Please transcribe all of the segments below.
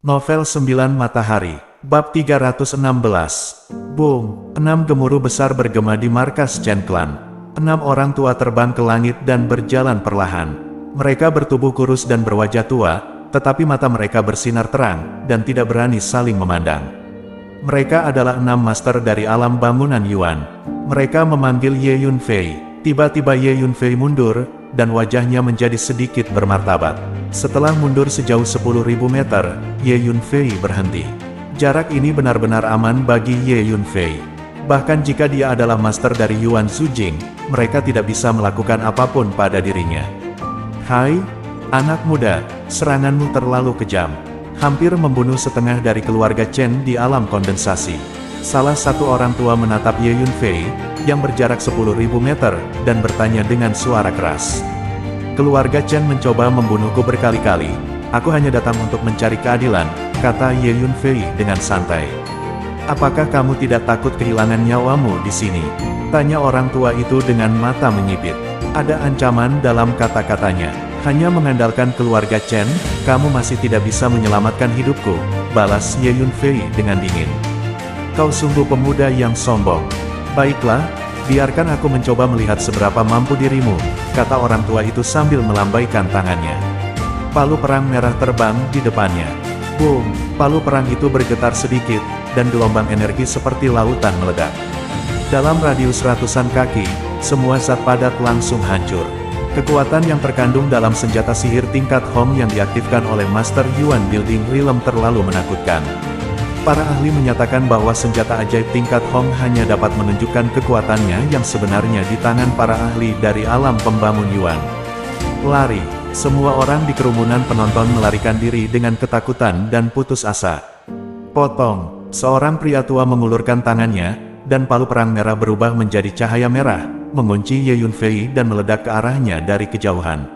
Novel 9 Matahari, Bab 316. Boom, 6 gemuruh besar bergema di markas Chen Clan. 6 orang tua terbang ke langit dan berjalan perlahan. Mereka bertubuh kurus dan berwajah tua, tetapi mata mereka bersinar terang, dan tidak berani saling memandang. Mereka adalah 6 master dari alam bangunan Yuan. Mereka memanggil Ye Yunfei. Tiba-tiba Ye Yunfei mundur, dan wajahnya menjadi sedikit bermartabat. Setelah mundur sejauh 10.000 meter, Ye Yunfei berhenti. Jarak ini benar-benar aman bagi Ye Yunfei. Bahkan jika dia adalah master dari Yuan Zujing, mereka tidak bisa melakukan apapun pada dirinya. Hai, anak muda, seranganmu terlalu kejam. Hampir membunuh setengah dari keluarga Chen di alam kondensasi. Salah satu orang tua menatap Ye Yunfei, yang berjarak 10.000 meter, dan bertanya dengan suara keras. Keluarga Chen mencoba membunuhku berkali-kali. Aku hanya datang untuk mencari keadilan, kata Ye Yunfei dengan santai. Apakah kamu tidak takut kehilangan nyawamu di sini? Tanya orang tua itu dengan mata menyipit. Ada ancaman dalam kata-katanya. Hanya mengandalkan keluarga Chen, kamu masih tidak bisa menyelamatkan hidupku, balas Ye Yunfei dengan dingin. Kau sungguh pemuda yang sombong. Baiklah, biarkan aku mencoba melihat seberapa mampu dirimu, kata orang tua itu sambil melambaikan tangannya. Palu perang merah terbang di depannya. Boom, palu perang itu bergetar sedikit, dan gelombang energi seperti lautan meledak. Dalam radius ratusan kaki, semua zat padat langsung hancur. Kekuatan yang terkandung dalam senjata sihir tingkat Hong yang diaktifkan oleh Master Yuan Building Realm terlalu menakutkan. Para ahli menyatakan bahwa senjata ajaib tingkat Hong hanya dapat menunjukkan kekuatannya yang sebenarnya di tangan para ahli dari alam pembangun Yuan. Lari, semua orang di kerumunan penonton melarikan diri dengan ketakutan dan putus asa. Potong, seorang pria tua mengulurkan tangannya, dan palu perang merah berubah menjadi cahaya merah, mengunci Ye Yunfei dan meledak ke arahnya dari kejauhan.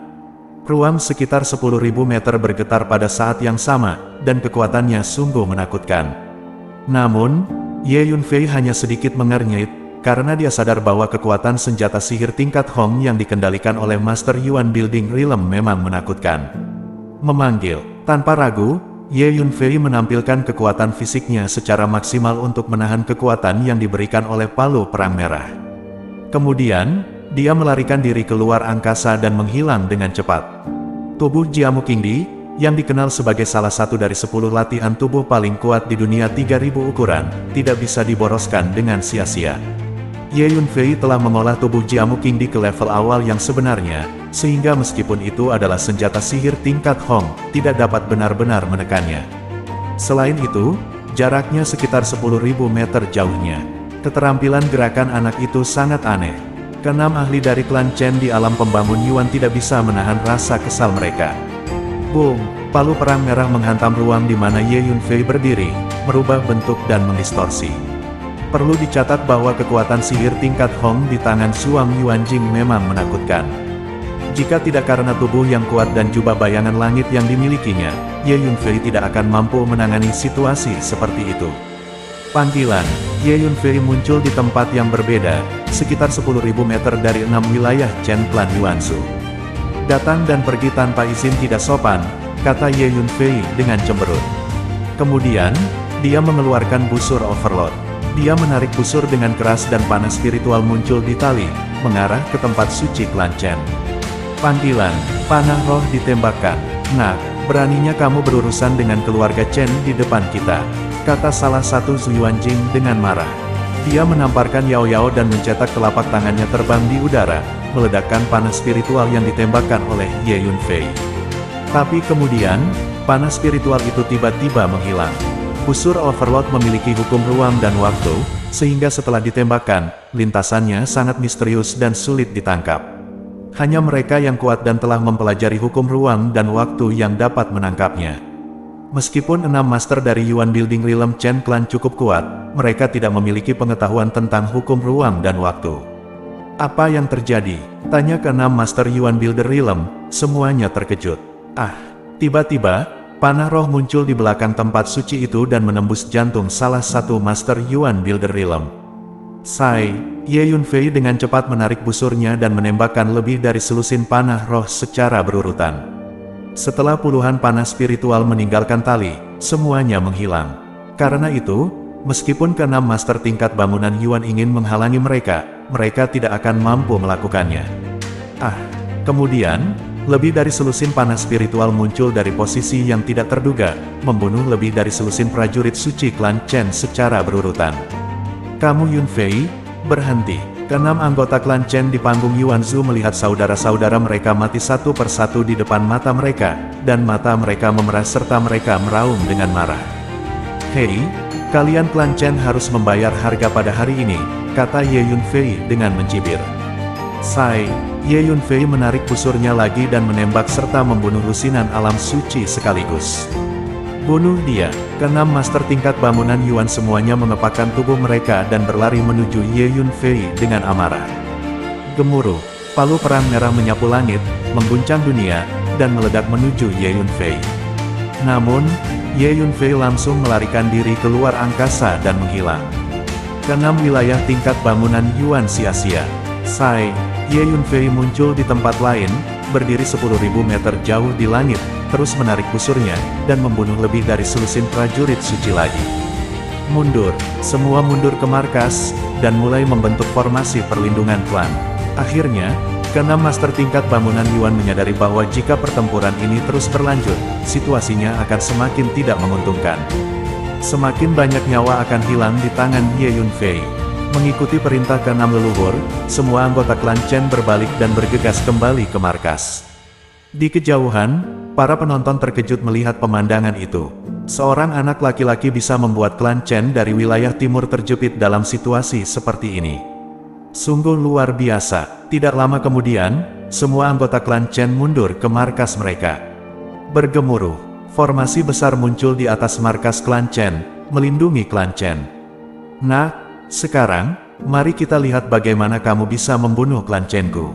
Ruang sekitar 10.000 meter bergetar pada saat yang sama, dan kekuatannya sungguh menakutkan. Namun, Ye Yunfei hanya sedikit mengernyit, karena dia sadar bahwa kekuatan senjata sihir tingkat Hong yang dikendalikan oleh Master Yuan Building Realm memang menakutkan. Memanggil, tanpa ragu, Ye Yunfei menampilkan kekuatan fisiknya secara maksimal untuk menahan kekuatan yang diberikan oleh palu perang merah. Kemudian, dia melarikan diri keluar angkasa dan menghilang dengan cepat. Tubuh Jiamu Qingdi, yang dikenal sebagai salah satu dari 10 latihan tubuh paling kuat di dunia 3000 ukuran, tidak bisa diboroskan dengan sia-sia. Ye Yunfei telah mengolah tubuh Jiamu Qingdi ke level awal yang sebenarnya, sehingga meskipun itu adalah senjata sihir tingkat Hong, tidak dapat benar-benar menekannya. Selain itu, jaraknya sekitar 10.000 meter jauhnya. Keterampilan gerakan anak itu sangat aneh. Keenam ahli dari klan Chen di alam pembangun Yuan tidak bisa menahan rasa kesal mereka. Boom, palu perang merah menghantam ruang di mana Ye Yunfei berdiri, merubah bentuk dan mendistorsi. Perlu dicatat bahwa kekuatan sihir tingkat Hong di tangan Zhuang Yuanjing memang menakutkan. Jika tidak karena tubuh yang kuat dan jubah bayangan langit yang dimilikinya, Ye Yunfei tidak akan mampu menangani situasi seperti itu. Panggilan, Ye Yunfei muncul di tempat yang berbeda, sekitar 10.000 meter dari 6 wilayah Chen Clan Yuanzhu. Datang dan pergi tanpa izin tidak sopan, kata Ye Yunfei dengan cemberut. Kemudian, dia mengeluarkan busur overload. Dia menarik busur dengan keras dan panah spiritual muncul di tali, mengarah ke tempat suci klan Chen. Panggilan, panah roh ditembakkan. Nah, beraninya kamu berurusan dengan keluarga Chen di depan kita, kata salah satu Zhuanjing dengan marah. Dia menamparkan Yao Yao dan mencetak telapak tangannya terbang di udara, meledakkan panah spiritual yang ditembakkan oleh Ye Yunfei. Tapi kemudian, panah spiritual itu tiba-tiba menghilang. Busur overload memiliki hukum ruang dan waktu, sehingga setelah ditembakkan, lintasannya sangat misterius dan sulit ditangkap. Hanya mereka yang kuat dan telah mempelajari hukum ruang dan waktu yang dapat menangkapnya. Meskipun 6 master dari Yuan Building Realm Chen Clan cukup kuat, mereka tidak memiliki pengetahuan tentang hukum ruang dan waktu. Apa yang terjadi? Tanya ke-6 master Yuan Builder Realm, semuanya terkejut. Tiba-tiba, panah roh muncul di belakang tempat suci itu dan menembus jantung salah satu master Yuan Builder Realm. Ye Yunfei dengan cepat menarik busurnya dan menembakkan lebih dari selusin panah roh secara berurutan. Setelah puluhan panah spiritual meninggalkan tali, semuanya menghilang. Karena itu, meskipun keenam master tingkat bangunan Yuan ingin menghalangi mereka, mereka tidak akan mampu melakukannya. Kemudian, lebih dari selusin panah spiritual muncul dari posisi yang tidak terduga, membunuh lebih dari selusin prajurit suci klan Chen secara berurutan. Kamu Yunfei, berhenti. Keenam anggota klan Chen di panggung Yuanzhu melihat saudara-saudara mereka mati satu persatu di depan mata mereka, dan mata mereka memerah serta mereka meraung dengan marah. Hei, kalian klan Chen harus membayar harga pada hari ini, kata Ye Yunfei dengan mencibir. Sai, Ye Yunfei menarik busurnya lagi dan menembak serta membunuh lusinan alam suci sekaligus. Bunuh dia. Keenam master tingkat bangunan Yuan semuanya mengepakkan tubuh mereka dan berlari menuju Ye Yunfei dengan amarah. Gemuruh, palu perang merah menyapu langit, mengguncang dunia, dan meledak menuju Ye Yunfei. Namun, Ye Yunfei langsung melarikan diri keluar angkasa dan menghilang. Keenam wilayah tingkat bangunan Yuan sia-sia. Sai, Ye Yunfei muncul di tempat lain, berdiri 10.000 meter jauh di langit, terus menarik busurnya, dan membunuh lebih dari selusin prajurit suci lagi. Mundur, semua mundur ke markas, dan mulai membentuk formasi perlindungan klan. Akhirnya, keenam master tingkat bangunan Yuan menyadari bahwa jika pertempuran ini terus berlanjut, situasinya akan semakin tidak menguntungkan. Semakin banyak nyawa akan hilang di tangan Ye Yunfei. Mengikuti perintah keenam leluhur, semua anggota klan Chen berbalik dan bergegas kembali ke markas. Di kejauhan, para penonton terkejut melihat pemandangan itu. Seorang anak laki-laki bisa membuat klan Chen dari wilayah timur terjepit dalam situasi seperti ini. Sungguh luar biasa. Tidak lama kemudian, semua anggota klan Chen mundur ke markas mereka. Bergemuruh, formasi besar muncul di atas markas klan Chen, melindungi klan Chen. Nah, sekarang, mari kita lihat bagaimana kamu bisa membunuh klan Chen-ku,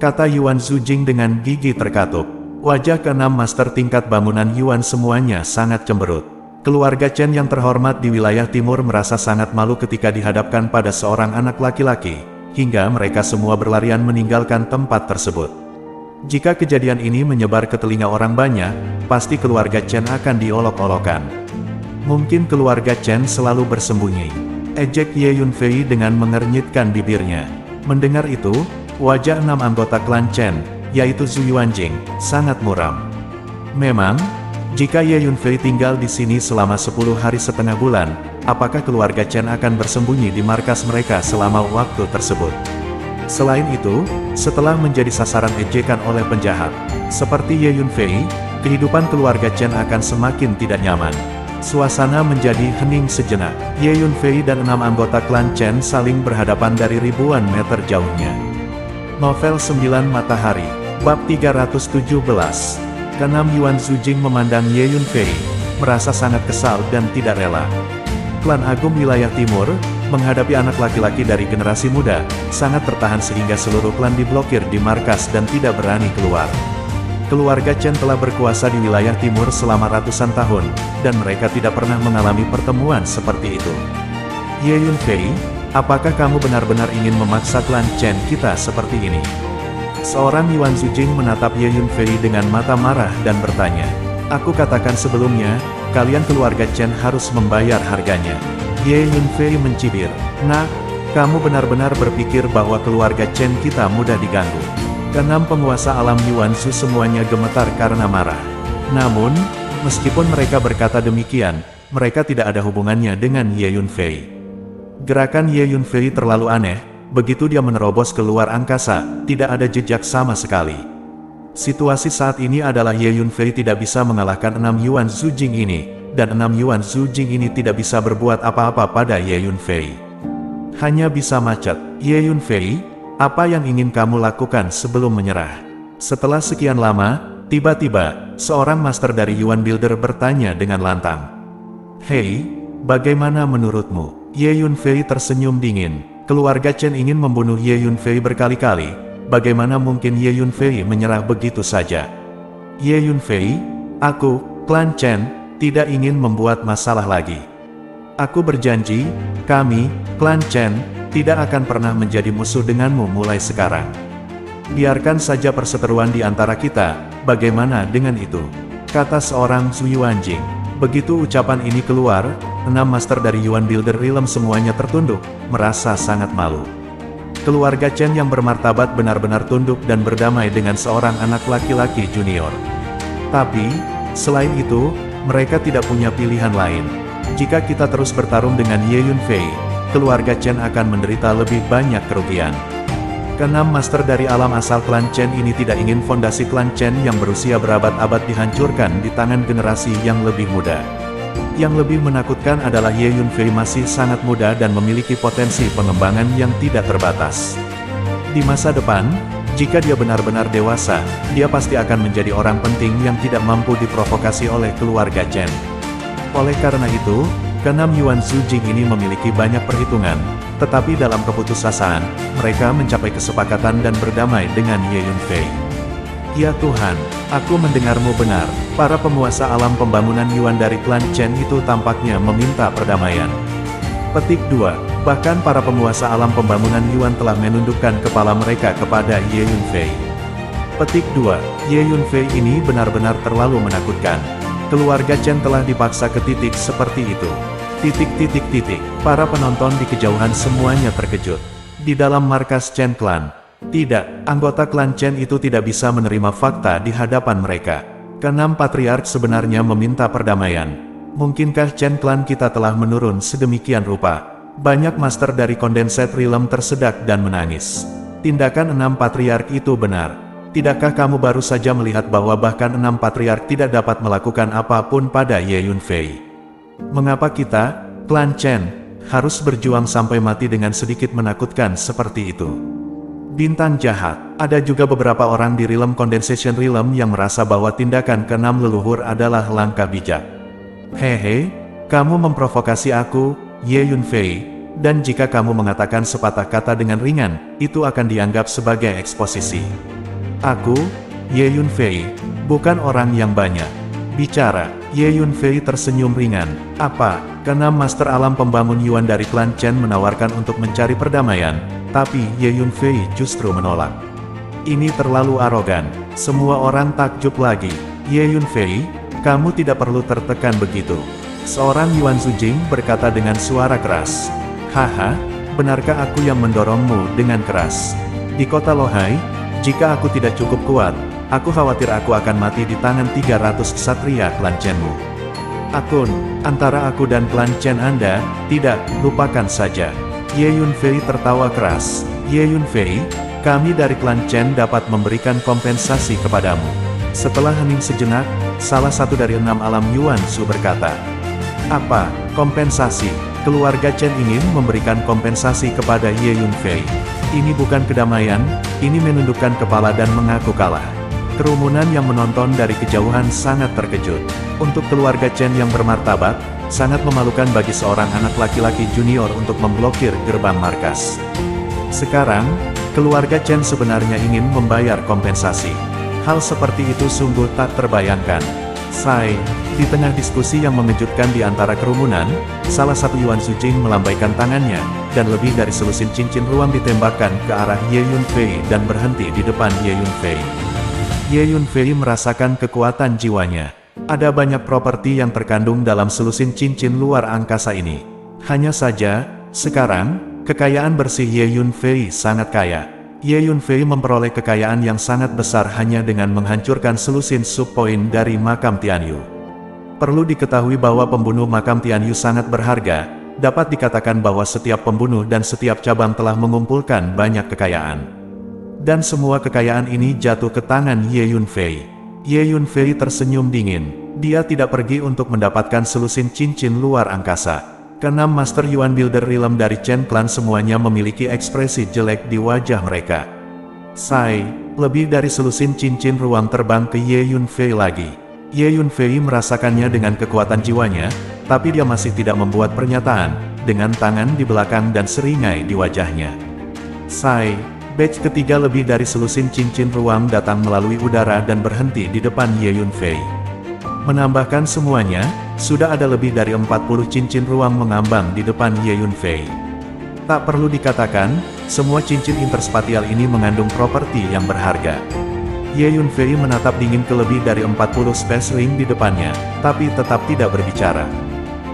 kata Yuan Zujing dengan gigi terkatup. Wajah keenam master tingkat bangunan Yuan semuanya sangat cemberut. Keluarga Chen yang terhormat di wilayah timur merasa sangat malu ketika dihadapkan pada seorang anak laki-laki, hingga mereka semua berlarian meninggalkan tempat tersebut. Jika kejadian ini menyebar ke telinga orang banyak, pasti keluarga Chen akan diolok-olokan. Mungkin keluarga Chen selalu bersembunyi, ejek Ye Yunfei dengan mengernyitkan bibirnya. Mendengar itu, wajah enam anggota klan Chen, yaitu Zhu Yuanjing, sangat muram. Memang, jika Ye Yunfei tinggal di sini selama 10 hari setengah bulan, apakah keluarga Chen akan bersembunyi di markas mereka selama waktu tersebut? Selain itu, setelah menjadi sasaran ejekan oleh penjahat, seperti Ye Yunfei, kehidupan keluarga Chen akan semakin tidak nyaman. Suasana menjadi hening sejenak. Ye Yunfei dan enam anggota klan Chen saling berhadapan dari ribuan meter jauhnya. Novel 9 Matahari, Bab 317. Keenam Yuan Zujing memandang Ye Yunfei, merasa sangat kesal dan tidak rela. Klan Agung Wilayah Timur, menghadapi anak laki-laki dari generasi muda, sangat tertahan sehingga seluruh klan diblokir di markas dan tidak berani keluar. Keluarga Chen telah berkuasa di wilayah timur selama ratusan tahun, dan mereka tidak pernah mengalami pertemuan seperti itu. Ye Yunfei, apakah kamu benar-benar ingin memaksa klan Chen kita seperti ini? Seorang Yuan Zujing menatap Ye Yunfei dengan mata marah dan bertanya. Aku katakan sebelumnya, kalian keluarga Chen harus membayar harganya. Ye Yunfei mencibir. Nah, kamu benar-benar berpikir bahwa keluarga Chen kita mudah diganggu. Keenam penguasa alam Yuanzhu semuanya gemetar karena marah. Namun, meskipun mereka berkata demikian, mereka tidak ada hubungannya dengan Ye Yunfei. Gerakan Ye Yunfei terlalu aneh, begitu dia menerobos keluar angkasa, tidak ada jejak sama sekali. Situasi saat ini adalah Ye Yunfei tidak bisa mengalahkan enam Yuan Zujing ini, dan enam Yuan Zujing ini tidak bisa berbuat apa-apa pada Ye Yunfei. Hanya bisa macet. Ye Yunfei, apa yang ingin kamu lakukan sebelum menyerah? Setelah sekian lama, tiba-tiba, seorang master dari Yuan Builder bertanya dengan lantang. Hei, bagaimana menurutmu? Ye Yunfei tersenyum dingin. Keluarga Chen ingin membunuh Ye Yunfei berkali-kali. Bagaimana mungkin Ye Yunfei menyerah begitu saja? Ye Yunfei, aku, klan Chen, tidak ingin membuat masalah lagi. Aku berjanji, kami, klan Chen, tidak akan pernah menjadi musuh denganmu mulai sekarang. Biarkan saja perseteruan di antara kita, bagaimana dengan itu? Kata seorang Zhu Yuanjing. Begitu ucapan ini keluar, 6 master dari Yuan Builder Realm semuanya tertunduk, merasa sangat malu. Keluarga Chen yang bermartabat benar-benar tunduk dan berdamai dengan seorang anak laki-laki junior. Tapi, selain itu, mereka tidak punya pilihan lain. Jika kita terus bertarung dengan Ye Yunfei, keluarga Chen akan menderita lebih banyak kerugian. Keenam master dari alam asal klan Chen ini tidak ingin fondasi klan Chen yang berusia berabad-abad dihancurkan di tangan generasi yang lebih muda. Yang lebih menakutkan adalah Ye Yunfei masih sangat muda dan memiliki potensi pengembangan yang tidak terbatas. Di masa depan, jika dia benar-benar dewasa, dia pasti akan menjadi orang penting yang tidak mampu diprovokasi oleh keluarga Chen. Oleh karena itu, keenam Yuan Zujing ini memiliki banyak perhitungan, tetapi dalam keputusasaan, mereka mencapai kesepakatan dan berdamai dengan Ye Yunfei. Ya Tuhan, aku mendengarmu benar, para penguasa alam pembangunan Yuan dari klan Chen itu tampaknya meminta perdamaian. Petik 2. Bahkan para penguasa alam pembangunan Yuan telah menundukkan kepala mereka kepada Ye Yunfei. Petik 2. Ye Yunfei ini benar-benar terlalu menakutkan. Keluarga Chen telah dipaksa ke titik seperti itu. Para penonton di kejauhan semuanya terkejut. Di dalam markas Chen Clan, tidak, anggota klan Chen itu tidak bisa menerima fakta di hadapan mereka. Keenam patriark sebenarnya meminta perdamaian. Mungkinkah Chen Clan kita telah menurun sedemikian rupa? Banyak master dari Condensed Realm tersedak dan menangis. Tindakan 6 patriark itu benar. Tidakkah kamu baru saja melihat bahwa bahkan 6 patriark tidak dapat melakukan apapun pada Ye Yunfei? Mengapa kita, klan Chen, harus berjuang sampai mati dengan sedikit menakutkan seperti itu? Bintang jahat, ada juga beberapa orang di Realm Condensation Realm yang merasa bahwa tindakan keenam leluhur adalah langkah bijak. Hehe, kamu memprovokasi aku, Ye Yunfei, dan jika kamu mengatakan sepatah kata dengan ringan, itu akan dianggap sebagai eksposisi. Aku, Ye Yunfei, bukan orang yang banyak bicara. Ye Yunfei tersenyum ringan. Apa? Keenam master alam pembangun Yuan dari klan Chen menawarkan untuk mencari perdamaian, tapi Ye Yunfei justru menolak. Ini terlalu arogan. Semua orang takjub lagi. Ye Yunfei, kamu tidak perlu tertekan begitu. Seorang Yuan Zujing berkata dengan suara keras. Haha, benarkah aku yang mendorongmu dengan keras? Di kota Lohai, jika aku tidak cukup kuat, aku khawatir aku akan mati di tangan 300 ksatria klan Chenmu. Akun, antara aku dan klan Chen Anda, tidak, lupakan saja. Ye Yunfei tertawa keras. Ye Yunfei, kami dari klan Chen dapat memberikan kompensasi kepadamu. Setelah hening sejenak, salah satu dari 6 alam Yuan Su berkata. Apa, kompensasi? Keluarga Chen ingin memberikan kompensasi kepada Ye Yunfei. Ini bukan kedamaian, ini menundukkan kepala dan mengaku kalah. Kerumunan yang menonton dari kejauhan sangat terkejut. Untuk keluarga Chen yang bermartabat, sangat memalukan bagi seorang anak laki-laki junior untuk memblokir gerbang markas. Sekarang, keluarga Chen sebenarnya ingin membayar kompensasi. Hal seperti itu sungguh tak terbayangkan. Di tengah diskusi yang mengejutkan di antara kerumunan, salah satu Yuan Zujing melambaikan tangannya, dan lebih dari selusin cincin ruang ditembakkan ke arah Ye Yunfei dan berhenti di depan Ye Yunfei. Ye Yunfei merasakan kekuatan jiwanya. Ada banyak properti yang terkandung dalam selusin cincin luar angkasa ini. Hanya saja, sekarang, kekayaan bersih Ye Yunfei sangat kaya. Ye Yunfei memperoleh kekayaan yang sangat besar hanya dengan menghancurkan selusin subpoin dari makam Tianyu. Perlu diketahui bahwa pembunuh makam Tianyu sangat berharga, dapat dikatakan bahwa setiap pembunuh dan setiap cabang telah mengumpulkan banyak kekayaan. Dan semua kekayaan ini jatuh ke tangan Ye Yunfei. Ye Yunfei tersenyum dingin. Dia tidak pergi untuk mendapatkan selusin cincin luar angkasa. Keenam Master Yuan Builder Realm dari Chen Clan semuanya memiliki ekspresi jelek di wajah mereka. Lebih dari selusin cincin ruang terbang ke Ye Yunfei lagi. Ye Yunfei merasakannya dengan kekuatan jiwanya, tapi dia masih tidak membuat pernyataan, dengan tangan di belakang dan seringai di wajahnya. Batch ketiga lebih dari selusin cincin ruang datang melalui udara dan berhenti di depan Ye Yunfei. Menambahkan semuanya, sudah ada lebih dari 40 cincin ruang mengambang di depan Ye Yunfei. Tak perlu dikatakan, semua cincin interspatial ini mengandung properti yang berharga. Ye Yunfei menatap dingin ke lebih dari 40 Space Ring di depannya, tapi tetap tidak berbicara.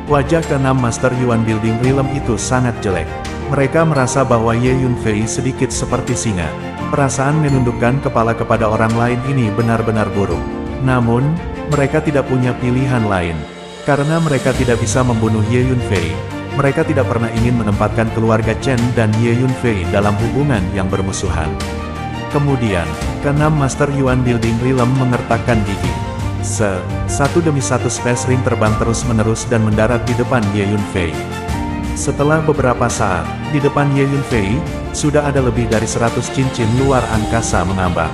Wajah keenam Master Yuan Building Realm itu sangat jelek. Mereka merasa bahwa Ye Yunfei sedikit seperti singa. Perasaan menundukkan kepala kepada orang lain ini benar-benar buruk. Namun, mereka tidak punya pilihan lain. Karena mereka tidak bisa membunuh Ye Yunfei, mereka tidak pernah ingin menempatkan keluarga Chen dan Ye Yunfei dalam hubungan yang bermusuhan. Kemudian, keenam Master Yuan Building Realm mengertakkan gigi. Satu demi satu Space Ring terbang terus-menerus dan mendarat di depan Ye Yunfei. Setelah beberapa saat, di depan Ye Yunfei, sudah ada lebih dari 100 cincin luar angkasa mengambang.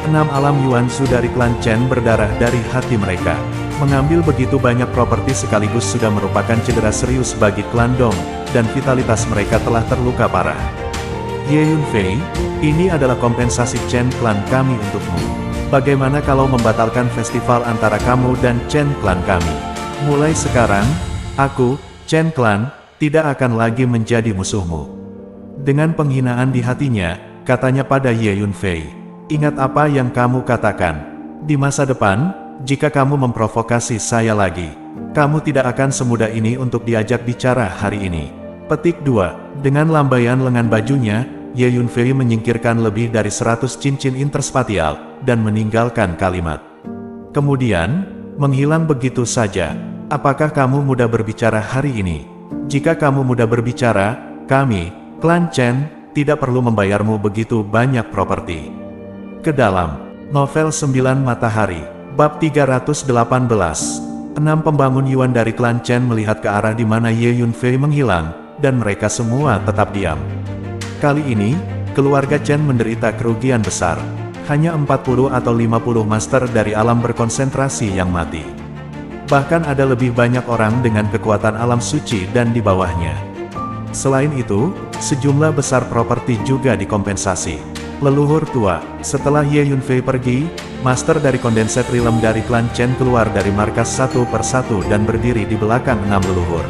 6 alam Yuan Su dari klan Chen berdarah dari hati mereka. Mengambil begitu banyak properti sekaligus sudah merupakan cedera serius bagi klan Dong, dan vitalitas mereka telah terluka parah. Ye Yunfei, ini adalah kompensasi Chen klan kami untukmu. Bagaimana kalau membatalkan festival antara kamu dan Chen klan kami? Mulai sekarang, aku, Chen klan, tidak akan lagi menjadi musuhmu. Dengan penghinaan di hatinya, katanya pada Ye Yunfei, ingat apa yang kamu katakan. Di masa depan, jika kamu memprovokasi saya lagi, kamu tidak akan semudah ini untuk diajak bicara hari ini. Petik 2. Dengan lambaian lengan bajunya, Ye Yunfei menyingkirkan lebih dari 100 cincin interspatial, dan meninggalkan kalimat. Kemudian, menghilang begitu saja. Apakah kamu mudah berbicara hari ini? Jika kamu mudah berbicara, kami, klan Chen, tidak perlu membayarmu begitu banyak properti. Ke dalam novel 9 Matahari, bab 318. 6 pembangun Yuan dari klan Chen melihat ke arah di mana Ye Yunfei menghilang, dan mereka semua tetap diam. Kali ini, keluarga Chen menderita kerugian besar. Hanya 40 atau 50 master dari alam berkonsentrasi yang mati. Bahkan ada lebih banyak orang dengan kekuatan alam suci dan di bawahnya. Selain itu, sejumlah besar properti juga dikompensasi. Leluhur tua, setelah Ye Yunfei pergi, master dari Condensed Realm dari klan Chen keluar dari markas satu persatu dan berdiri di belakang 6 leluhur.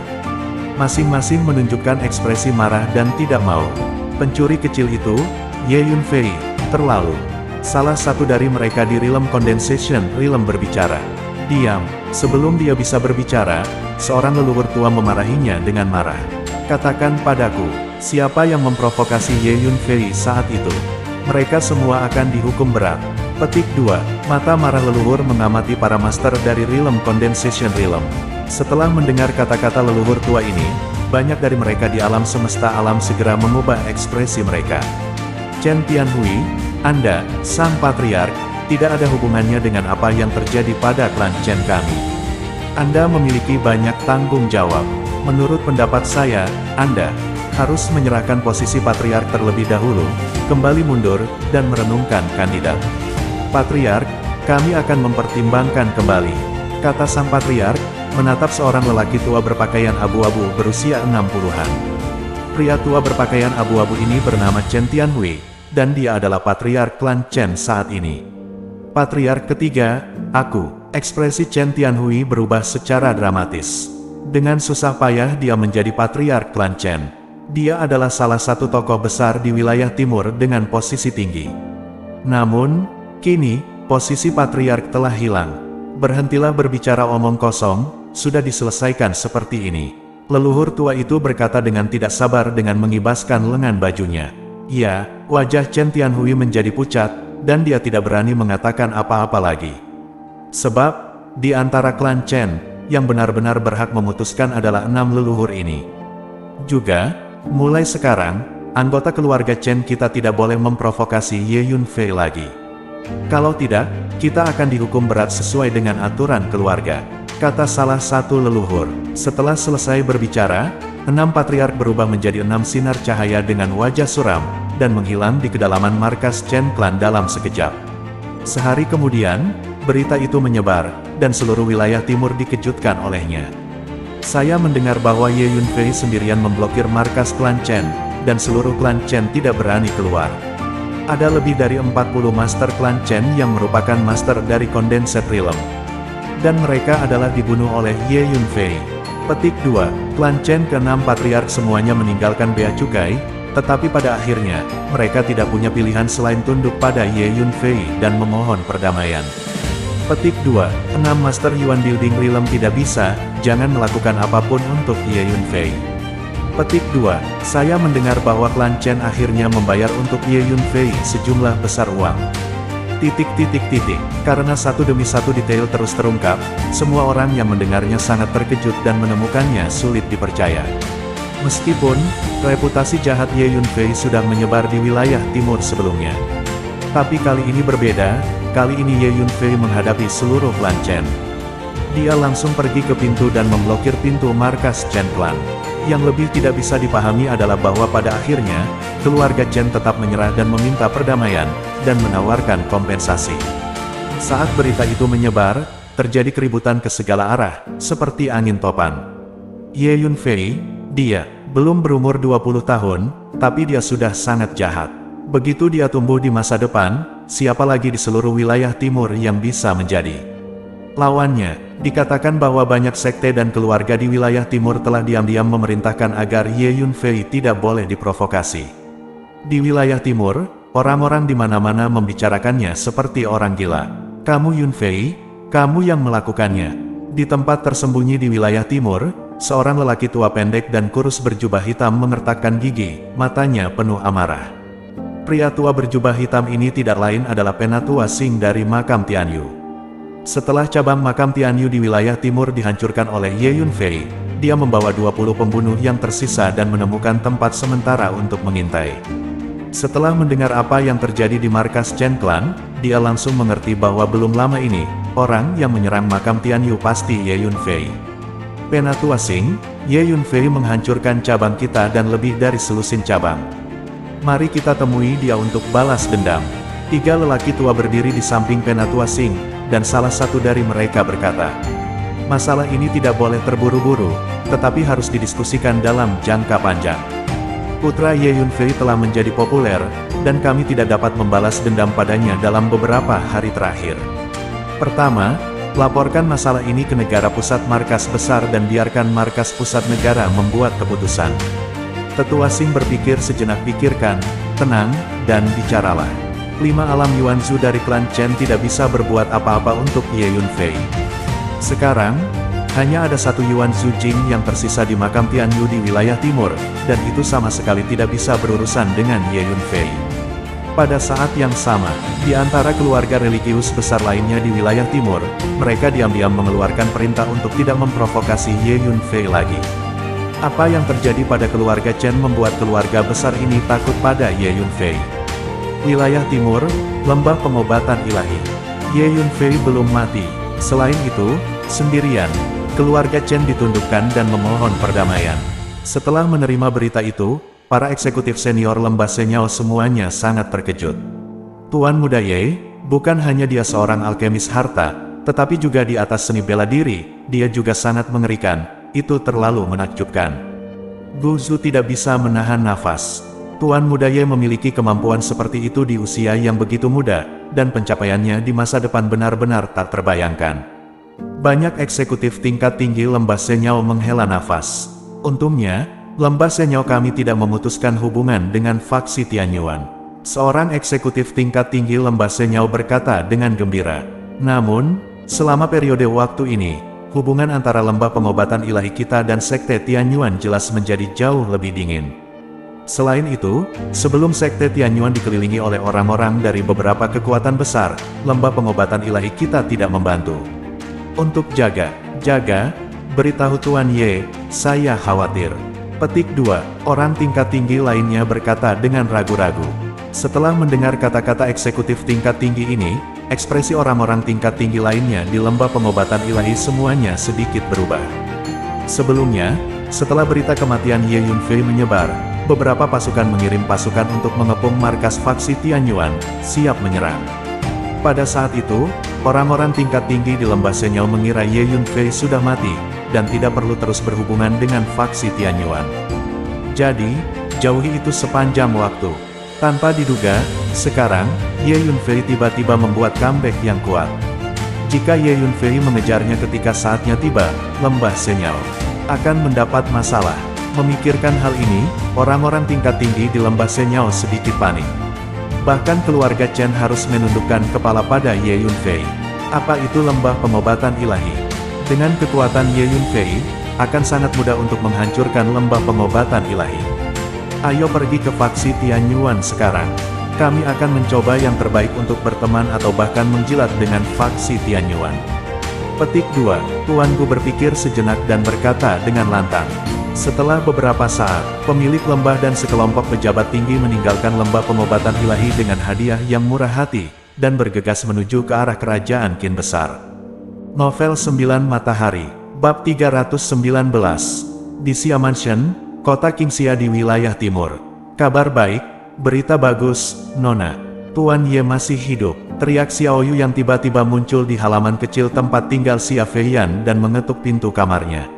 Masing-masing menunjukkan ekspresi marah dan tidak mau. Pencuri kecil itu, Ye Yunfei, terlalu. Salah satu dari mereka di Realm Condensation Realm berbicara. Diam, sebelum dia bisa berbicara, seorang leluhur tua memarahinya dengan marah. Katakan padaku, siapa yang memprovokasi Ye Yunfei saat itu? Mereka semua akan dihukum berat. Petik 2. Mata marah leluhur mengamati para master dari Realm Condensation Realm. Setelah mendengar kata-kata leluhur tua ini, banyak dari mereka di alam semesta alam segera mengubah ekspresi mereka. Chen Tianhui, Anda, Sang Patriark, tidak ada hubungannya dengan apa yang terjadi pada klan Chen kami. Anda memiliki banyak tanggung jawab. Menurut pendapat saya, Anda harus menyerahkan posisi Patriark terlebih dahulu, kembali mundur, dan merenungkan kandidat. Patriark, kami akan mempertimbangkan kembali, kata Sang Patriark, menatap seorang lelaki tua berpakaian abu-abu berusia 60-an. Pria tua berpakaian abu-abu ini bernama Chen Tianhui, dan dia adalah Patriark klan Chen saat ini. Patriark ketiga, aku. Ekspresi Chen Tianhui berubah secara dramatis. Dengan susah payah dia menjadi Patriark klan Chen. Dia adalah salah satu tokoh besar di wilayah timur dengan posisi tinggi. Namun, kini, posisi Patriark telah hilang. Berhentilah berbicara omong kosong, sudah diselesaikan seperti ini. Leluhur tua itu berkata dengan tidak sabar dengan mengibaskan lengan bajunya. Ya, wajah Chen Tianhui menjadi pucat, dan dia tidak berani mengatakan apa-apa lagi. Sebab, di antara klan Chen, yang benar-benar berhak memutuskan adalah 6 leluhur ini. Juga, mulai sekarang, anggota keluarga Chen kita tidak boleh memprovokasi Ye Yunfei lagi. Kalau tidak, kita akan dihukum berat sesuai dengan aturan keluarga, kata salah satu leluhur. Setelah selesai berbicara, 6 patriark berubah menjadi 6 sinar cahaya dengan wajah suram, dan menghilang di kedalaman markas Chen Clan dalam sekejap. Sehari kemudian, berita itu menyebar, dan seluruh wilayah timur dikejutkan olehnya. Saya mendengar bahwa Ye Yunfei sendirian memblokir markas klan Chen, dan seluruh klan Chen tidak berani keluar. Ada lebih dari 40 master klan Chen yang merupakan master dari Condensed Realm. Dan mereka adalah dibunuh oleh Ye Yunfei. Petik 2. Klan Chen ke-6 patriark semuanya meninggalkan bea cukai, Tetapi pada akhirnya, mereka tidak punya pilihan selain tunduk pada Ye Yunfei dan memohon perdamaian. Petik 2. 6 Master Yuan Building Realm tidak bisa, jangan melakukan apapun untuk Ye Yunfei. Petik 2. Saya mendengar bahwa klan Chen akhirnya membayar untuk Ye Yunfei sejumlah besar uang. Karena satu demi satu detail terus terungkap, semua orang yang mendengarnya sangat terkejut dan menemukannya sulit dipercaya. Meskipun, reputasi jahat Ye Yunfei sudah menyebar di wilayah timur sebelumnya. Tapi kali ini berbeda, kali ini Ye Yunfei menghadapi seluruh klan Chen. Dia langsung pergi ke pintu dan memblokir pintu markas Chen Clan. Yang lebih tidak bisa dipahami adalah bahwa pada akhirnya, keluarga Chen tetap menyerah dan meminta perdamaian, dan menawarkan kompensasi. Saat berita itu menyebar, terjadi keributan ke segala arah, seperti angin topan. Ye Yunfei, dia belum berumur 20 tahun, tapi dia sudah sangat jahat. Begitu dia tumbuh di masa depan, siapa lagi di seluruh wilayah timur yang bisa menjadi lawannya? Dikatakan bahwa banyak sekte dan keluarga di wilayah timur telah diam-diam memerintahkan agar Ye Yunfei tidak boleh diprovokasi. Di wilayah timur, orang-orang di mana-mana membicarakannya seperti orang gila. Kamu Yunfei, kamu yang melakukannya. Di tempat tersembunyi di wilayah timur, seorang lelaki tua pendek dan kurus berjubah hitam mengertakkan gigi, matanya penuh amarah. Pria tua berjubah hitam ini tidak lain adalah Penatua Xing dari makam Tianyu. Setelah cabang makam Tianyu di wilayah timur dihancurkan oleh Ye Yunfei, dia membawa 20 pembunuh yang tersisa dan menemukan tempat sementara untuk mengintai. Setelah mendengar apa yang terjadi di markas Chen Clan, dia langsung mengerti bahwa belum lama ini, orang yang menyerang makam Tianyu pasti Ye Yunfei. Penatua Xing, Ye Yunfei menghancurkan cabang kita dan lebih dari selusin cabang. Mari kita temui dia untuk balas dendam. 3 lelaki tua berdiri di samping Penatua Xing, dan salah satu dari mereka berkata, masalah ini tidak boleh terburu-buru, tetapi harus didiskusikan dalam jangka panjang. Putra Ye Yunfei telah menjadi populer, dan kami tidak dapat membalas dendam padanya dalam beberapa hari terakhir. Pertama, laporkan masalah ini ke negara pusat markas besar dan biarkan markas pusat negara membuat keputusan. Tetua Xing berpikir sejenak, pikirkan, tenang, dan bicaralah. 5 alam Yuanzhu dari klan Chen tidak bisa berbuat apa-apa untuk Ye Yunfei. Sekarang, hanya ada 1 Yuanzhu Jing yang tersisa di makam Tianyu di wilayah timur, dan itu sama sekali tidak bisa berurusan dengan Ye Yunfei. Pada saat yang sama, di antara keluarga religius besar lainnya di wilayah timur, mereka diam-diam mengeluarkan perintah untuk tidak memprovokasi Ye Yunfei lagi. Apa yang terjadi pada keluarga Chen membuat keluarga besar ini takut pada Ye Yunfei. Wilayah timur, lembah pengobatan ilahi. Ye Yunfei belum mati. Selain itu, sendirian, keluarga Chen ditundukkan dan memohon perdamaian. Setelah menerima berita itu, para eksekutif senior lembah Senyao semuanya sangat terkejut. Tuan Muda Ye, bukan hanya dia seorang alkemis harta, tetapi juga di atas seni bela diri, dia juga sangat mengerikan, itu terlalu menakjubkan. Gu Zhu tidak bisa menahan nafas. Tuan Muda Ye memiliki kemampuan seperti itu di usia yang begitu muda, dan pencapaiannya di masa depan benar-benar tak terbayangkan. Banyak eksekutif tingkat tinggi lembah Senyao menghela nafas. Untungnya, lembah Senyao kami tidak memutuskan hubungan dengan faksi Tianyuan. Seorang eksekutif tingkat tinggi lembah Senyao berkata dengan gembira. Namun, selama periode waktu ini, hubungan antara lembah pengobatan ilahi kita dan sekte Tianyuan jelas menjadi jauh lebih dingin. Selain itu, sebelum sekte Tianyuan dikelilingi oleh orang-orang dari beberapa kekuatan besar, lembah pengobatan ilahi kita tidak membantu. Untuk jaga, beritahu Tuan Ye, saya khawatir. Petik 2, orang tingkat tinggi lainnya berkata dengan ragu-ragu. Setelah mendengar kata-kata eksekutif tingkat tinggi ini, ekspresi orang-orang tingkat tinggi lainnya di lembah pengobatan ilahi semuanya sedikit berubah. Sebelumnya, setelah berita kematian Ye Yunfei menyebar, beberapa pasukan mengirim pasukan untuk mengepung markas faksi Tianyuan, siap menyerang. Pada saat itu, orang-orang tingkat tinggi di lembah Senyao mengira Ye Yunfei sudah mati, dan tidak perlu terus berhubungan dengan faksi Tianyuan. Jadi, jauhi itu sepanjang waktu. Tanpa diduga, sekarang, Ye Yunfei tiba-tiba membuat comeback yang kuat. Jika Ye Yunfei mengejarnya ketika saatnya tiba, lembah Senyao akan mendapat masalah. Memikirkan hal ini, orang-orang tingkat tinggi di lembah Senyao sedikit panik. Bahkan keluarga Chen harus menundukkan kepala pada Ye Yunfei. Apa itu lembah pengobatan ilahi? Dengan kekuatan Ye Yunfei, akan sangat mudah untuk menghancurkan lembah pengobatan ilahi. Ayo pergi ke faksi Tianyuan sekarang. Kami akan mencoba yang terbaik untuk berteman atau bahkan menjilat dengan faksi Tianyuan. Petik 2. Tuan Gu berpikir sejenak dan berkata dengan lantang. Setelah beberapa saat, pemilik lembah dan sekelompok pejabat tinggi meninggalkan lembah pengobatan ilahi dengan hadiah yang murah hati, dan bergegas menuju ke arah kerajaan Qin besar. Novel 9 Matahari, Bab 319, di Xia Mansion, kota Qingxia di wilayah timur. Kabar baik, berita bagus, Nona. Tuan Ye masih hidup, teriak Xiaoyu yang tiba-tiba muncul di halaman kecil tempat tinggal Xia Feiyan dan mengetuk pintu kamarnya.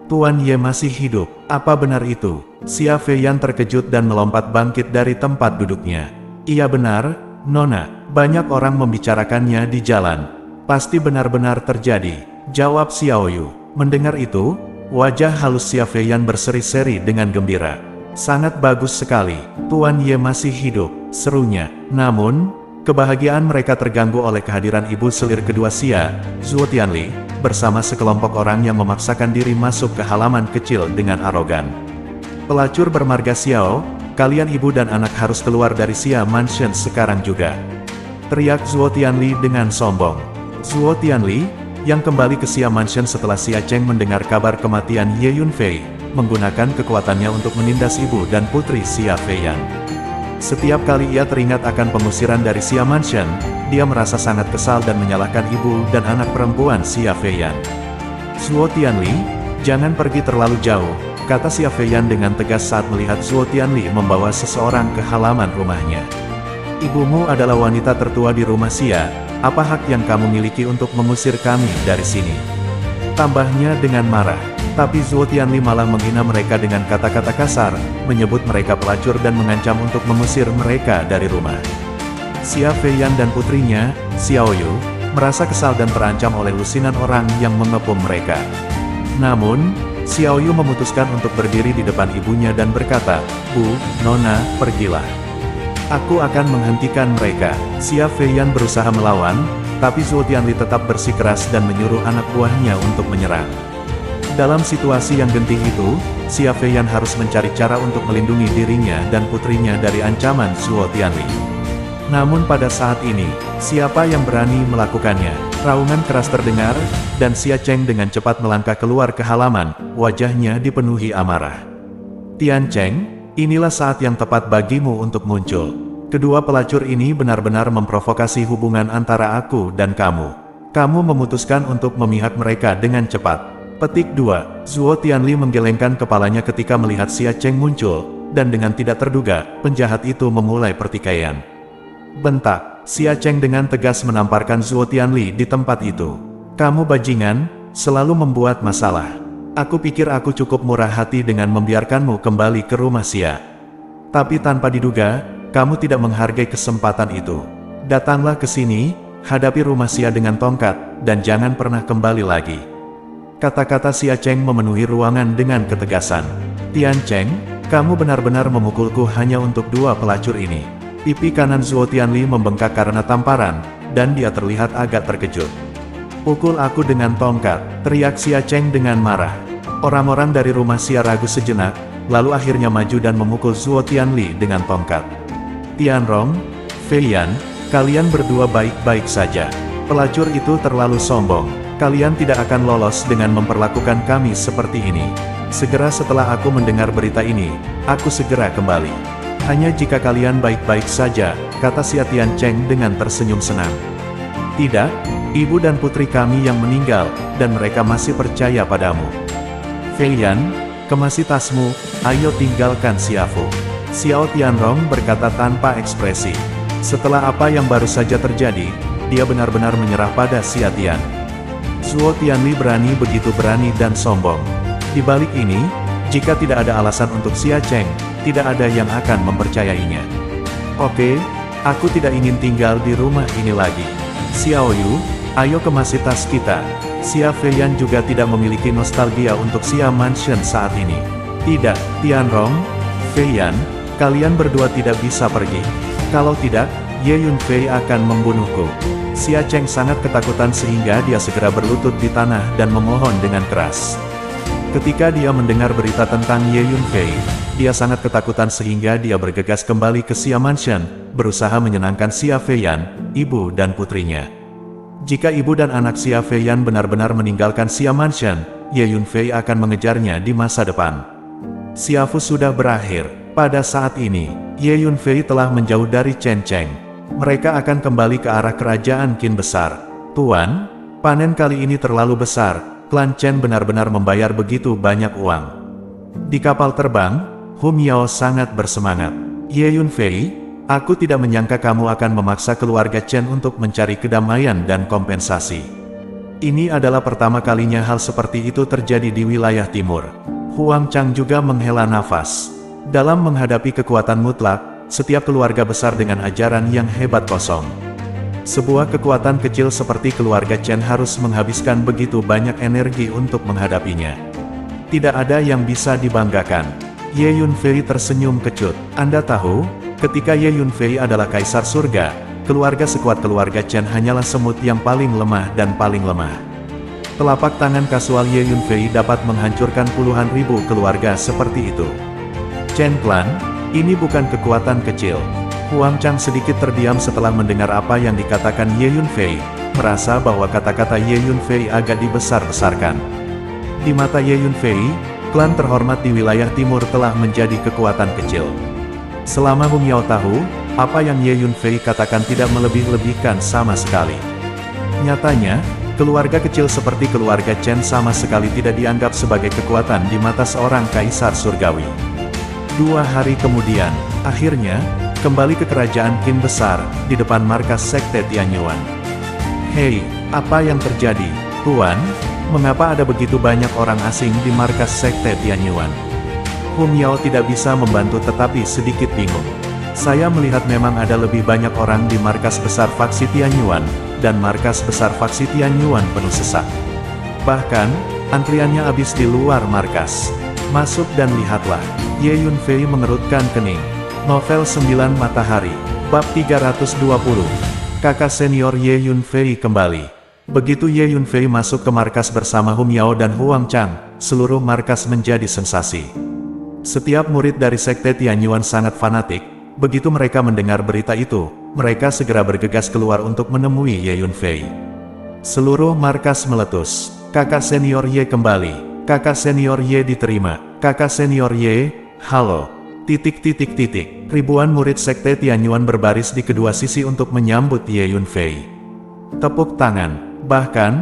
Tuan Ye masih hidup, apa benar itu? Xia Feiyan terkejut dan melompat bangkit dari tempat duduknya. Iya benar, Nona, banyak orang membicarakannya di jalan. Pasti benar-benar terjadi, jawab Xiaoyu. Mendengar itu, wajah halus Xia Feiyan berseri-seri dengan gembira. Sangat bagus sekali, Tuan Ye masih hidup, serunya. Namun, kebahagiaan mereka terganggu oleh kehadiran ibu selir kedua Xia, Zhuo Tianli, bersama sekelompok orang yang memaksakan diri masuk ke halaman kecil dengan arogan. Pelacur bermarga Xiao, kalian ibu dan anak harus keluar dari Xia Mansion sekarang juga, teriak Zhuo Tianli dengan sombong. Zhuo Tianli, yang kembali ke Xia Mansion setelah Xia Cheng mendengar kabar kematian Ye Yunfei, menggunakan kekuatannya untuk menindas ibu dan putri Xia Feiyan. Setiap kali ia teringat akan pengusiran dari Xia Mansion, dia merasa sangat kesal dan menyalahkan ibu dan anak perempuan Xia Feiyan. Zhuo Tianli, jangan pergi terlalu jauh, kata Xia Feiyan dengan tegas saat melihat Zhuo Tianli membawa seseorang ke halaman rumahnya. Ibumu adalah wanita tertua di rumah Xia, apa hak yang kamu miliki untuk mengusir kami dari sini? Tambahnya dengan marah. Tapi Zhuo Tianli malah menghina mereka dengan kata-kata kasar, menyebut mereka pelacur dan mengancam untuk mengusir mereka dari rumah. Xia Feiyan dan putrinya, Xiaoyu, merasa kesal dan terancam oleh lusinan orang yang mengepung mereka. Namun, Xiaoyu memutuskan untuk berdiri di depan ibunya dan berkata, "Bu, Nona, pergilah. Aku akan menghentikan mereka." Xia Feiyan berusaha melawan, tapi Zhuo Tianli tetap bersikeras dan menyuruh anak buahnya untuk menyerang. Dalam situasi yang genting itu, Xia Feiyan harus mencari cara untuk melindungi dirinya dan putrinya dari ancaman Zhuo Tianli. Namun pada saat ini, siapa yang berani melakukannya? Raungan keras terdengar, dan Xia Cheng dengan cepat melangkah keluar ke halaman, wajahnya dipenuhi amarah. "Tian Cheng, inilah saat yang tepat bagimu untuk muncul. Kedua pelacur ini benar-benar memprovokasi hubungan antara aku dan kamu. Kamu memutuskan untuk memihak mereka dengan cepat." Petik 2. Zhuo Tianli menggelengkan kepalanya ketika melihat Xia Cheng muncul, dan dengan tidak terduga, penjahat itu memulai pertikaian. Bentak, Xia Cheng dengan tegas menamparkan Zhuo Tianli di tempat itu. "Kamu bajingan, selalu membuat masalah. Aku pikir aku cukup murah hati dengan membiarkanmu kembali ke rumah Xia. Tapi tanpa diduga, kamu tidak menghargai kesempatan itu. Datanglah ke sini, hadapi rumah Xia dengan tongkat, dan jangan pernah kembali lagi." Kata-kata Xia Cheng memenuhi ruangan dengan ketegasan. "Tian Cheng, kamu benar-benar memukulku hanya untuk dua pelacur ini." Pipi kanan Zhuo Tianli membengkak karena tamparan, dan dia terlihat agak terkejut. "Pukul aku dengan tongkat," teriak Xia Cheng dengan marah. Orang-orang dari rumah Xia ragu sejenak, lalu akhirnya maju dan memukul Zhuo Tianli dengan tongkat. "Tianrong, Feiyan, kalian berdua baik-baik saja. Pelacur itu terlalu sombong. Kalian tidak akan lolos dengan memperlakukan kami seperti ini. Segera setelah aku mendengar berita ini, aku segera kembali. Hanya jika kalian baik-baik saja," kata Xia Tian Cheng dengan tersenyum senang. "Tidak, ibu dan putri kami yang meninggal, dan mereka masih percaya padamu. Feiyan, kemasi tasmu, ayo tinggalkan Xiafu." Xiao Tianrong berkata tanpa ekspresi. Setelah apa yang baru saja terjadi, dia benar-benar menyerah pada Xia Tian. Zhuo Tianli begitu berani dan sombong. Di balik ini, jika tidak ada alasan untuk Xia Cheng, tidak ada yang akan mempercayainya. "Oke, aku tidak ingin tinggal di rumah ini lagi. Xiaoyu, ayo kemasi tas kita." Xia Feiyan juga tidak memiliki nostalgia untuk Xia Mansion saat ini. Tidak, Tianrong, Fei Yan, kalian berdua tidak bisa pergi. Kalau tidak, Ye Yunfei akan membunuhku. Xia Cheng sangat ketakutan sehingga dia segera berlutut di tanah dan memohon dengan keras. Ketika dia mendengar berita tentang Ye Yunfei, dia sangat ketakutan sehingga dia bergegas kembali ke Xia Mansion, berusaha menyenangkan Xia Feiyan, ibu dan putrinya. Jika ibu dan anak Xia Feiyan benar-benar meninggalkan Xia Mansion, Ye Yunfei akan mengejarnya di masa depan. Xia Fu sudah berakhir. Pada saat ini, Ye Yunfei telah menjauh dari Chen Cheng. Mereka akan kembali ke arah kerajaan Qin besar. Tuan, panen kali ini terlalu besar. Klan Chen benar-benar membayar begitu banyak uang. Di kapal terbang, Hu Miao sangat bersemangat. Ye Yunfei, aku tidak menyangka kamu akan memaksa keluarga Chen untuk mencari kedamaian dan kompensasi. Ini adalah pertama kalinya hal seperti itu terjadi di wilayah timur. Huang Chang juga menghela nafas. Dalam menghadapi kekuatan mutlak, setiap keluarga besar dengan ajaran yang hebat kosong. Sebuah kekuatan kecil seperti keluarga Chen harus menghabiskan begitu banyak energi untuk menghadapinya. Tidak ada yang bisa dibanggakan. Ye Yunfei tersenyum kecut. Anda tahu, ketika Ye Yunfei adalah kaisar surga, keluarga sekuat keluarga Chen hanyalah semut yang paling lemah dan paling lemah. Telapak tangan kasual Ye Yunfei dapat menghancurkan puluhan ribu keluarga seperti itu. Chen Clan, ini bukan kekuatan kecil. Huang Chang sedikit terdiam setelah mendengar apa yang dikatakan Ye Yunfei, merasa bahwa kata-kata Ye Yunfei agak dibesar-besarkan. Di mata Ye Yunfei, klan terhormat di wilayah timur telah menjadi kekuatan kecil. Selama Hu Miao tahu, apa yang Ye Yunfei katakan tidak melebih-lebihkan sama sekali. Nyatanya, keluarga kecil seperti keluarga Chen sama sekali tidak dianggap sebagai kekuatan di mata seorang kaisar surgawi. 2 hari kemudian, akhirnya, kembali ke kerajaan Qin besar, di depan markas sekte Tianyuan. Hei, apa yang terjadi, Tuan? Mengapa ada begitu banyak orang asing di markas sekte Tianyuan? Hu Miao tidak bisa membantu tetapi sedikit bingung. Saya melihat memang ada lebih banyak orang di markas besar faksi Tianyuan, dan markas besar faksi Tianyuan penuh sesak. Bahkan, antriannya habis di luar markas. Masuk dan lihatlah. Ye Yunfei mengerutkan kening. Novel 9 Matahari, Bab 320. Kakak senior Ye Yunfei kembali. Begitu Ye Yunfei masuk ke markas bersama Hu Miao dan Huang Chang, seluruh markas menjadi sensasi. Setiap murid dari sekte Tianyuan sangat fanatik. Begitu mereka mendengar berita itu, mereka segera bergegas keluar untuk menemui Ye Yunfei. Seluruh markas meletus. Kakak senior Ye kembali. Kakak senior Ye diterima. Kakak senior Ye, halo. Ribuan murid sekte Tianyuan berbaris di kedua sisi untuk menyambut Ye Yunfei. Tepuk tangan. Bahkan,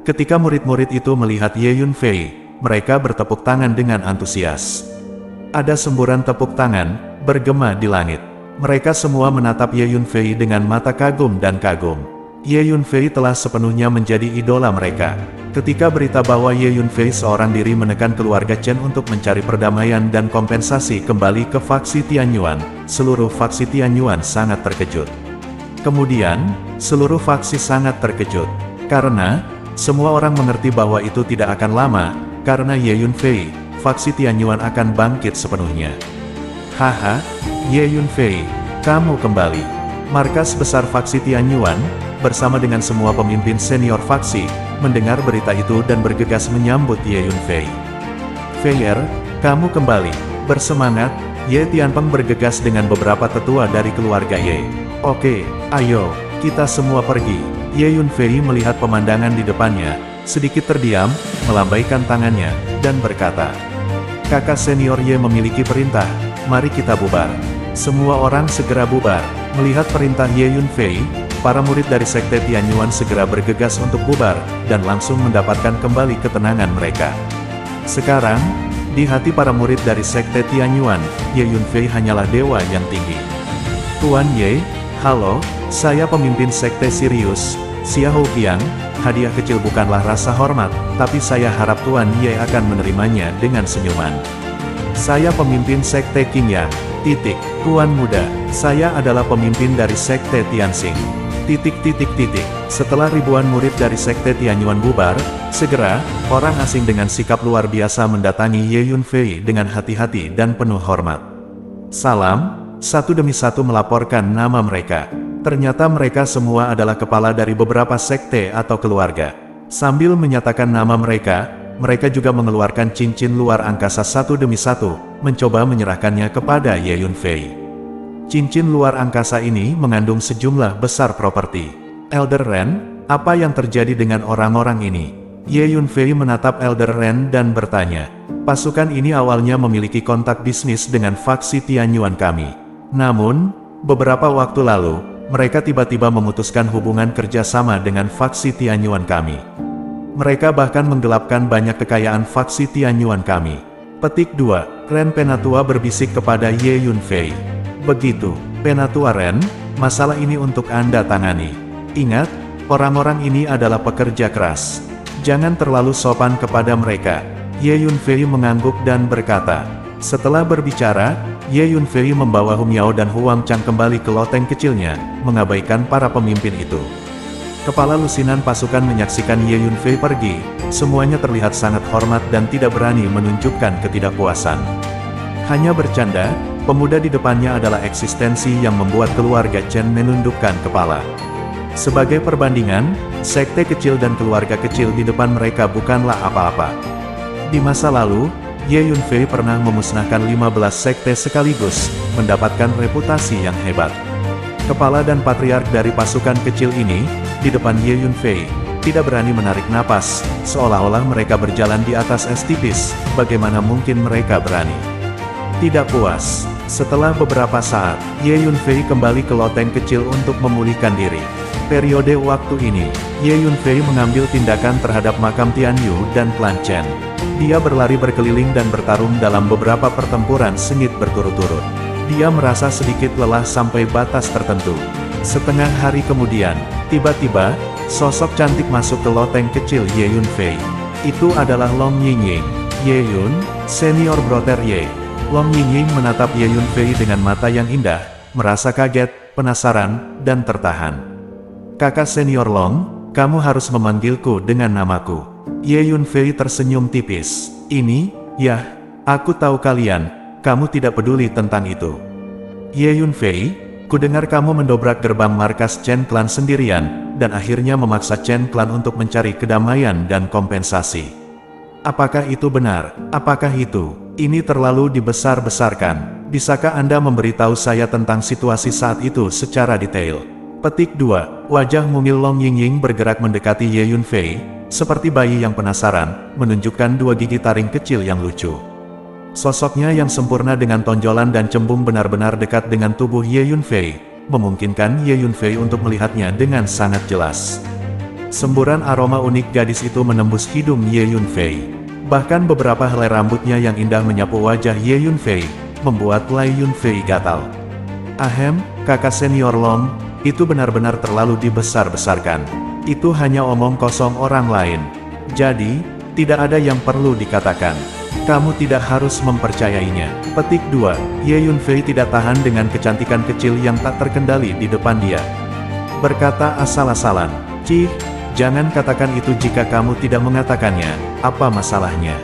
ketika murid-murid itu melihat Ye Yunfei, mereka bertepuk tangan dengan antusias. Ada semburan tepuk tangan bergema di langit. Mereka semua menatap Ye Yunfei dengan mata kagum dan kagum. Ye Yunfei telah sepenuhnya menjadi idola mereka. Ketika berita bahwa Ye Yunfei seorang diri menekan keluarga Chen untuk mencari perdamaian dan kompensasi kembali ke faksi Tianyuan, seluruh faksi Tianyuan sangat terkejut. Kemudian, seluruh faksi sangat terkejut. Karena, semua orang mengerti bahwa itu tidak akan lama, karena Ye Yunfei, faksi Tianyuan akan bangkit sepenuhnya. Haha, Ye Yunfei, kamu kembali. Markas besar faksi Tianyuan, bersama dengan semua pemimpin senior faksi, mendengar berita itu dan bergegas menyambut Ye Yunfei. Feier, kamu kembali. Bersemangat, Ye Tianpeng bergegas dengan beberapa tetua dari keluarga Ye. Oke, ayo, kita semua pergi. Ye Yunfei melihat pemandangan di depannya, sedikit terdiam, melambaikan tangannya, dan berkata, Kakak senior Ye memiliki perintah, mari kita bubar. Semua orang segera bubar. Melihat perintah Ye Yunfei, para murid dari sekte Tianyuan segera bergegas untuk bubar, dan langsung mendapatkan kembali ketenangan mereka. Sekarang, di hati para murid dari sekte Tianyuan, Ye Yunfei hanyalah dewa yang tinggi. Tuan Ye, halo, saya pemimpin sekte Sirius, Xia Houqiang. Hadiah kecil bukanlah rasa hormat, tapi saya harap Tuan Ye akan menerimanya dengan senyuman. Saya pemimpin sekte Qingyang. Tuan muda, saya adalah pemimpin dari sekte Tianxing. Setelah ribuan murid dari Sekte Tianyuan bubar, segera, orang asing dengan sikap luar biasa mendatangi Ye Yunfei dengan hati-hati dan penuh hormat. Salam, satu demi satu melaporkan nama mereka. Ternyata mereka semua adalah kepala dari beberapa sekte atau keluarga. Sambil menyatakan nama mereka, mereka juga mengeluarkan cincin luar angkasa satu demi satu, mencoba menyerahkannya kepada Ye Yunfei. Cincin luar angkasa ini mengandung sejumlah besar properti. Elder Ren, apa yang terjadi dengan orang-orang ini? Ye Yunfei menatap Elder Ren dan bertanya. Pasukan ini awalnya memiliki kontak bisnis dengan faksi Tianyuan kami. Namun, beberapa waktu lalu, mereka tiba-tiba memutuskan hubungan kerjasama dengan faksi Tianyuan kami. Mereka bahkan menggelapkan banyak kekayaan faksi Tianyuan kami. Petik 2. Ren Penatua berbisik kepada Ye Yunfei. Begitu, Penatua Ren, masalah ini untuk Anda tangani. Ingat, orang-orang ini adalah pekerja keras. Jangan terlalu sopan kepada mereka. Ye Yunfei mengangguk dan berkata. Setelah berbicara, Ye Yunfei membawa Hu Miao dan Huang Chang kembali ke loteng kecilnya, mengabaikan para pemimpin itu. Kepala lusinan pasukan menyaksikan Ye Yunfei pergi, semuanya terlihat sangat hormat dan tidak berani menunjukkan ketidakpuasan. Hanya bercanda, pemuda di depannya adalah eksistensi yang membuat keluarga Chen menundukkan kepala. Sebagai perbandingan, sekte kecil dan keluarga kecil di depan mereka bukanlah apa-apa. Di masa lalu, Ye Yunfei pernah memusnahkan 15 sekte sekaligus, mendapatkan reputasi yang hebat. Kepala dan patriark dari pasukan kecil ini, di depan Ye Yunfei, tidak berani menarik napas, seolah-olah mereka berjalan di atas es tipis, bagaimana mungkin mereka berani? Tidak puas. Setelah beberapa saat, Ye Yunfei kembali ke loteng kecil untuk memulihkan diri. Periode waktu ini, Ye Yunfei mengambil tindakan terhadap makam Tian Yu dan klan Chen. Dia berlari berkeliling dan bertarung dalam beberapa pertempuran sengit berturut-turut. Dia merasa sedikit lelah sampai batas tertentu. Setengah hari kemudian, tiba-tiba, sosok cantik masuk ke loteng kecil Ye Yunfei. Itu adalah Long Yingying. Ye Yun, senior brother Ye. Long Yingying menatap Ye Yunfei dengan mata yang indah, merasa kaget, penasaran, dan tertahan. Kakak senior Long, kamu harus memanggilku dengan namaku. Ye Yunfei tersenyum tipis. Ini, ya, aku tahu kalian, kamu tidak peduli tentang itu. Ye Yunfei, kudengar kamu mendobrak gerbang markas Chen Clan sendirian, dan akhirnya memaksa Chen Clan untuk mencari kedamaian dan kompensasi. Apakah itu benar? Apakah itu? Ini terlalu dibesar-besarkan. Bisakah Anda memberitahu saya tentang situasi saat itu secara detail? Petik 2. Wajah mungil Long Yingying bergerak mendekati Ye Yunfei, seperti bayi yang penasaran, menunjukkan dua gigi taring kecil yang lucu. Sosoknya yang sempurna dengan tonjolan dan cembung benar-benar dekat dengan tubuh Ye Yunfei, memungkinkan Ye Yunfei untuk melihatnya dengan sangat jelas. Semburan aroma unik gadis itu menembus hidung Ye Yunfei. Bahkan beberapa helai rambutnya yang indah menyapu wajah Ye Yunfei, membuat Lai Yunfei gatal. Ahem, kakak senior Long, itu benar-benar terlalu dibesar-besarkan. Itu hanya omong kosong orang lain. Jadi, tidak ada yang perlu dikatakan. Kamu tidak harus mempercayainya. Petik 2. Ye Yunfei tidak tahan dengan kecantikan kecil yang tak terkendali di depan dia. Berkata asal-asalan. Cih, jangan katakan itu jika kamu tidak mengatakannya. Apa masalahnya?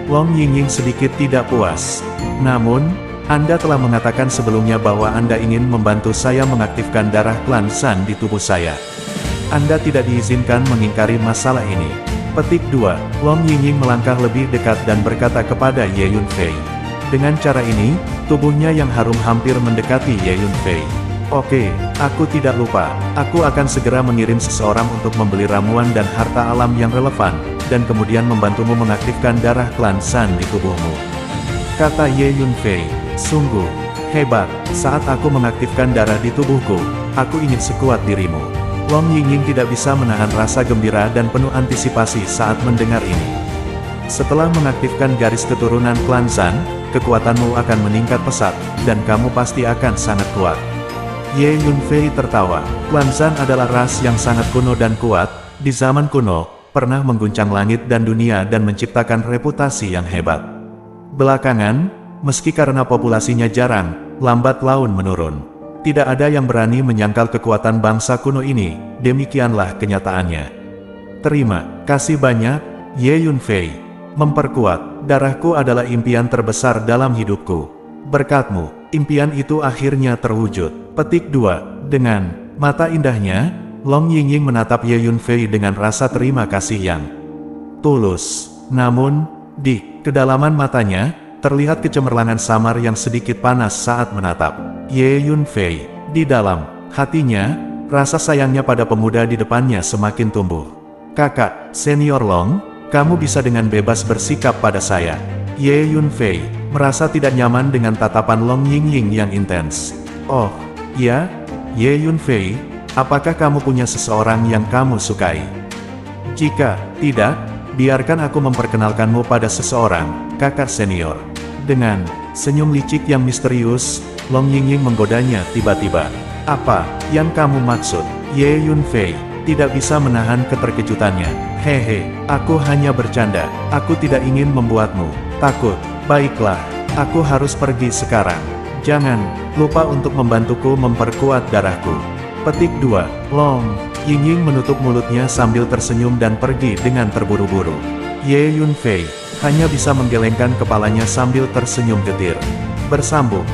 Long Yingying sedikit tidak puas. Namun, Anda telah mengatakan sebelumnya bahwa Anda ingin membantu saya mengaktifkan darah klan San di tubuh saya. Anda tidak diizinkan mengingkari masalah ini. Petik 2. Long Yingying melangkah lebih dekat dan berkata kepada Ye Yunfei. Dengan cara ini, tubuhnya yang harum hampir mendekati Ye Yunfei. Oke, aku tidak lupa. Aku akan segera mengirim seseorang untuk membeli ramuan dan harta alam yang relevan, dan kemudian membantumu mengaktifkan darah klan San di tubuhmu. Kata Ye Yunfei, sungguh hebat. Saat aku mengaktifkan darah di tubuhku, aku ingin sekuat dirimu. Long Yingying tidak bisa menahan rasa gembira dan penuh antisipasi saat mendengar ini. Setelah mengaktifkan garis keturunan klan San, kekuatanmu akan meningkat pesat, dan kamu pasti akan sangat kuat. Ye Yunfei tertawa. Klan San adalah ras yang sangat kuno dan kuat, di zaman kuno, pernah mengguncang langit dan dunia dan menciptakan reputasi yang hebat. Belakangan, meski karena populasinya jarang, lambat laun menurun. Tidak ada yang berani menyangkal kekuatan bangsa kuno ini, demikianlah kenyataannya. Terima kasih banyak, Ye Yunfei. Memperkuat darahku adalah impian terbesar dalam hidupku. Berkatmu, impian itu akhirnya terwujud. Petik 2. Dengan mata indahnya, Long Yingying menatap Ye Yunfei dengan rasa terima kasih yang tulus. Namun, di kedalaman matanya, terlihat kecemerlangan samar yang sedikit panas saat menatap Ye Yunfei. Di dalam hatinya, rasa sayangnya pada pemuda di depannya semakin tumbuh. Kakak, Senior Long, kamu bisa dengan bebas bersikap pada saya. Ye Yunfei merasa tidak nyaman dengan tatapan Long Yingying yang intens. Oh, iya, Ye Yunfei, apakah kamu punya seseorang yang kamu sukai? Jika tidak, biarkan aku memperkenalkanmu pada seseorang, kakak senior. Dengan senyum licik yang misterius, Long Yingying menggodanya tiba-tiba. Apa yang kamu maksud? Ye Yunfei tidak bisa menahan keterkejutannya. Hehe, aku hanya bercanda. Aku tidak ingin membuatmu takut. Baiklah, aku harus pergi sekarang. Jangan lupa untuk membantuku memperkuat darahku. Petik 2. Long Yingying menutup mulutnya sambil tersenyum dan pergi dengan terburu-buru. Ye Yunfei hanya bisa menggelengkan kepalanya sambil tersenyum getir. Bersambung.